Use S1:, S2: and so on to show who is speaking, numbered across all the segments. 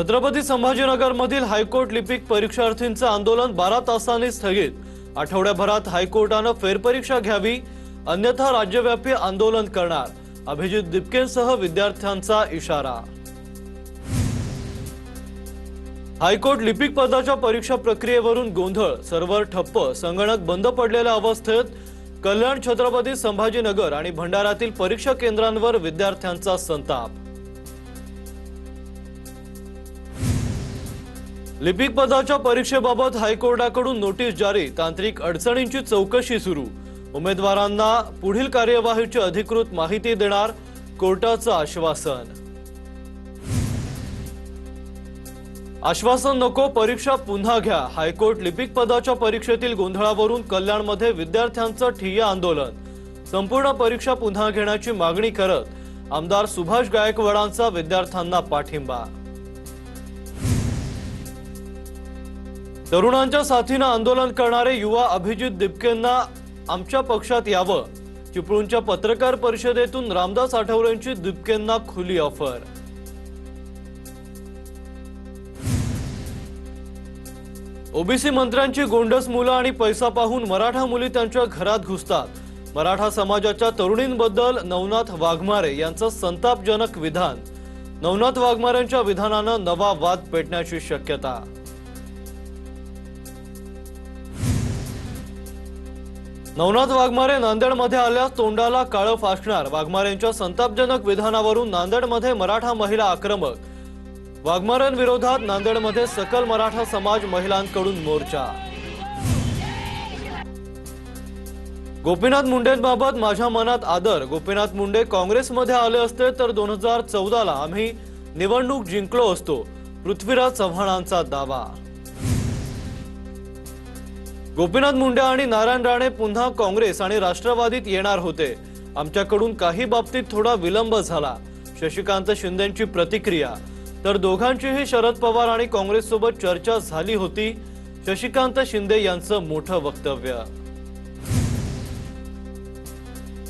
S1: छत्रपती संभाजीनगर मधील हायकोर्ट लिपिक परीक्षार्थींचे आंदोलन 12 तासांनी स्थगित। आठवड्याभरात हायकोर्टाने फेरपरीक्षा घ्यावी, अन्यथा राज्यव्यापी आंदोलन करणार। अभिजित दिपकेंसह विद्यार्थ्यांचा इशारा। हायकोर्ट लिपिक पदाच्या परीक्षा प्रक्रियेवरून गोंधळ, सर्व्हर ठप्प, संगणक बंद पडलेल्या अवस्थेत कल्याण, छत्रपती संभाजीनगर आणि भंडाऱ्यातील परीक्षा केंद्रांवर विद्यार्थ्यांचा संताप। लिपिक पदाच्या परीक्षेबाबत हायकोर्टाकडून नोटीस जारी, तांत्रिक अडचणींची चौकशी सुरू। उमेदवारांना पुढील कार्यवाहीची अधिकृत माहिती देणार, कोर्टाचं आश्वासन। आश्वासन नको, परीक्षा पुन्हा घ्या। हायकोर्ट लिपिक पदाच्या परीक्षेतील गोंधळावरून कल्याणमध्ये विद्यार्थ्यांचं ठिय्या आंदोलन। संपूर्ण परीक्षा पुन्हा घेण्याची मागणी करत आमदार सुभाष गायकवाडांचा विद्यार्थ्यांना पाठिंबा। तरुणांच्या साथीने आंदोलन करणारे युवा अभिजित दिपकेंना आमच्या पक्षात यावं। चिपळूणच्या पत्रकार परिषदेतून रामदास आठवलेंची दिपकेंना खुली ऑफर। ओबीसी मंत्र्यांची गोंडस मुलं आणि पैसा पाहून मराठा मुली त्यांच्या घरात घुसतात। मराठा समाजाच्या तरुणींबद्दल नवनाथ वाघमारे यांचं संतापजनक विधान। नवनाथ वाघमारेंच्या विधानानं नवा वाद पेटण्याची शक्यता। नवनाथ वाघमारे नांदेडमध्ये आल्यास तोंडाला काळं फासणार। वाघमारेंच्या संतापजनक विधानावरून नांदेडमध्ये मराठा महिला आक्रमक। वाघमारेंविरोधात नांदेडमध्ये सकल मराठा समाज महिलांकडून मोर्चा। गोपीनाथ मुंडेंबाबत माझ्या मनात आदर। गोपीनाथ मुंडे काँग्रेसमध्ये आले असते तर 2014ला आम्ही निवडणूक जिंकलो असतो, पृथ्वीराज चव्हाणांचा दावा। गोपीनाथ मुंडे आणि नारायण राणे पुन्हा काँग्रेस आणि राष्ट्रवादीत येणार होते। आमच्याकडून काही बाबतीत थोडा विलंब झाला। शशिकांत शिंदेंची प्रतिक्रिया। तर दोघांचीही शरद पवार आणि काँग्रेस सोबत चर्चा झाली होती। शशिकांत शिंदे यांचं मोठं वक्तव्य।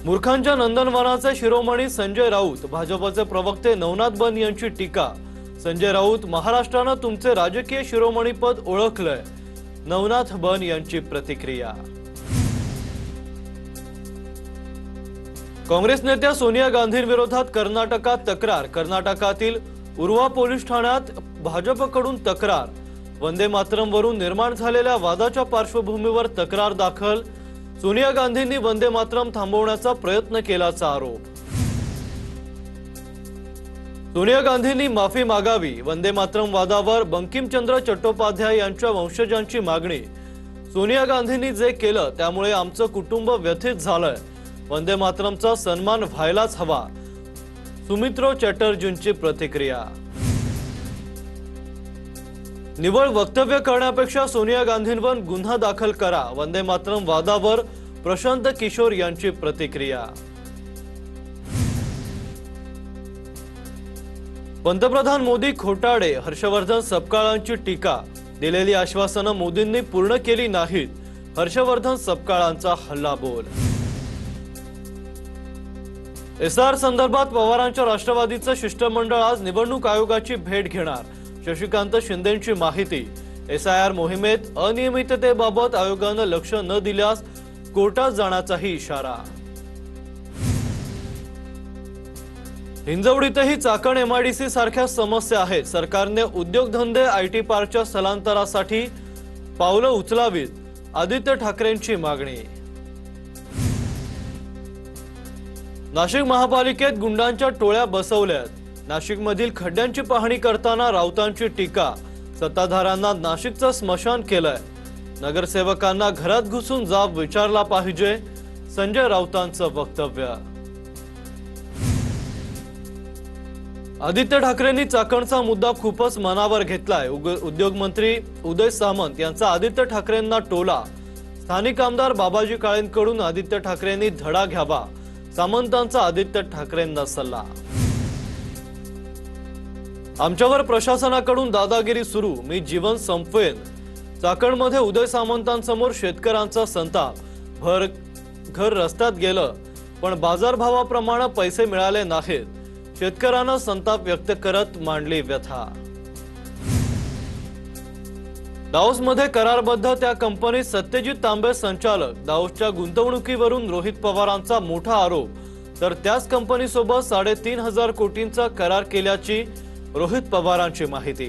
S1: मूर्खांच्या नंदनवनाचे शिरोमणी संजय राऊत। भाजपचे प्रवक्ते नवनाथ बन यांची टीका। संजय राऊत, महाराष्ट्रानं तुमचे राजकीय शिरोमणी पद ओळखलंय। नवनाथ बन यांची प्रतिक्रिया। काँग्रेस नेत्या सोनिया गांधींविरोधात कर्नाटकात तक्रार। कर्नाटकातील उर्वा पोलीस ठाण्यात भाजपकडून तक्रार। वंदे मातरमवरून निर्माण झालेल्या वादाच्या पार्श्वभूमीवर तक्रार दाखल। सोनिया गांधींनी वंदे मातरम थांबवण्याचा प्रयत्न केल्याचा आरोप। सोनिया गांधींनी माफी मागावी। वंदे मातरम वादावर बंकिमचंद्र चट्टोपाध्याय यांच्या वंशजांची मागणी। सोनिया गांधींनी जे केलं त्यामुळे आमचं कुटुंब व्यथित झालंय। वंदे मातरमचा सन्मान व्हायलाच हवा। सुमित्रो चॅटर्जींची प्रतिक्रिया। निव्वळ वक्तव्य करण्यापेक्षा सोनिया गांधींवर गुन्हा दाखल करा। वंदे मातरम वादावर प्रशांत किशोर यांची प्रतिक्रिया। पंतप्रधान मोदी खोटाडे। हर्षवर्धन सपकाळांची टीका। दिलेली आश्वासनं मोदींनी पूर्ण केली नाहीत। हर्षवर्धन सपकाळांचा हल्लाबोल। एसआर संदर्भात पवारांच्या राष्ट्रवादीचं शिष्टमंडळ आज निवडणूक आयोगाची भेट घेणार। शशिकांत शिंदेंची माहिती। एसआयआर मोहिमेत अनियमिततेबाबत आयोगानं लक्ष न दिल्यास कोर्टात जाण्याचाही इशारा। हिंजवडीतही चाकण एमआयडीसी सारख्या समस्या आहेत। सरकारने उद्योगधंदे आयटी पार्कच्या स्थलांतरासाठी पावलं उचलावीत। आदित्य ठाकरेंची मागणी। नाशिक महापालिकेत गुंडांच्या टोळ्या बसवल्यात। नाशिकमधील खड्ड्यांची पाहणी करताना राऊतांची टीका। सत्ताधाऱ्यांना नाशिकचं स्मशान केलंय। नगरसेवकांना घरात घुसून जाब विचारला पाहिजे। संजय राऊतांचं वक्तव्य। आदित्य ठाकरेंनी चाकणचा मुद्दा खूपच मनावर घेतलाय। उद्योगमंत्री उदय सामंत यांचा आदित्य ठाकरेंना टोला। स्थानिक आमदार बाबाजी काळेंकडून आदित्य ठाकरेंनी धडा घ्यावा। सामंतांचा आदित्य ठाकरेंना सल्ला। आमच्यावर प्रशासनाकडून दादागिरी सुरू, मी जीवन संपवेन। चाकणमध्ये उदय सामंतांसमोर शेतकऱ्यांचा संताप। घर रस्त्यात गेलं पण बाजारभावाप्रमाणे पैसे मिळाले नाहीत। शेतकऱ्यांना संताप व्यक्त करत मांडली व्यथा। दाओसमध्ये करारबद्ध त्या कंपनीत सत्यजित तांबे संचालक, दाओसच्या गुंतवणुकीवरून रोहित पवारांचा मोठा आरोप, तर त्याच कंपनीसोबत 3,500 कोटींचा करार केल्याची रोहित पवारांची माहिती।